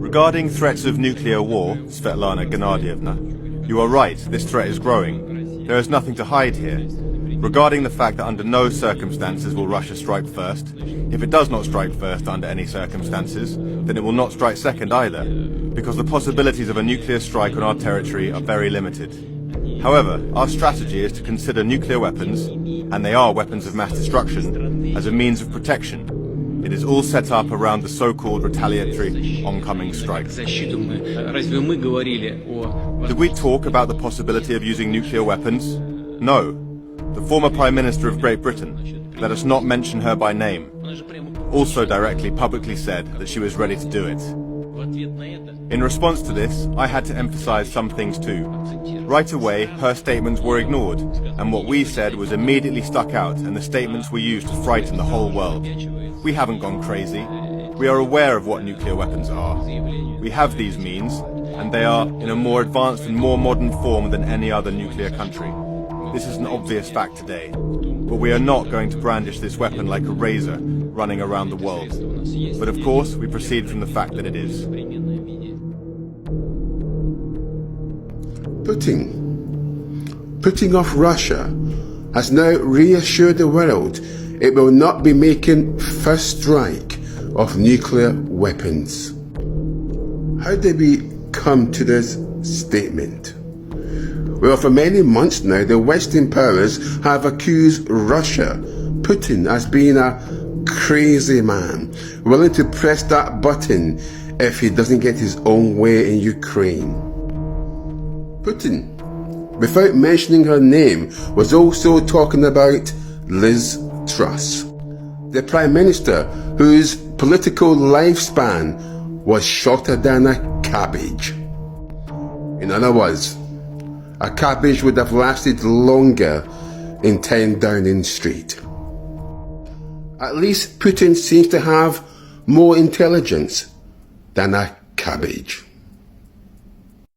Regarding threats of nuclear war, Svetlana Gennadievna, you are right, this threat is growing. There is nothing to hide here. Regarding the fact that under no circumstances will Russia strike first, if it does not strike first under any circumstances, then it will not strike second either, because the possibilities of a nuclear strike on our territory are very limited. However, our strategy is to consider nuclear weapons, and they are weapons of mass destruction, as a means of protection. It is all set up around the so-called retaliatory oncoming strike. Did we talk about the possibility of using nuclear weapons? No. The former Prime Minister of Great Britain, let us not mention her by name, also directly publicly said that she was ready to do it. In response to this, I had to emphasize some things too. Right away, her statements were ignored, and what we said was immediately stuck out, and the statements were used to frighten the whole world. We haven't gone crazy. We are aware of what nuclear weapons are. We have these means, and they are in a more advanced and more modern form than any other nuclear country. This is an obvious fact today, but we are not going to brandish this weapon like a razor running around the world. But of course, we proceed from the fact that it is. Putin of Russia has now reassured the world it will not be making first strike of nuclear weapons. How did we come to this statement? Well, for many months now, the Western powers have accused Russia, Putin, as being a crazy man, willing to press that button if he doesn't get his own way in Ukraine. Putin, without mentioning her name, was also talking about Liz Truss, the Prime Minister whose political lifespan was shorter than a cabbage. In other words, a cabbage would have lasted longer in 10 Downing Street. At least Putin seems to have more intelligence than a cabbage.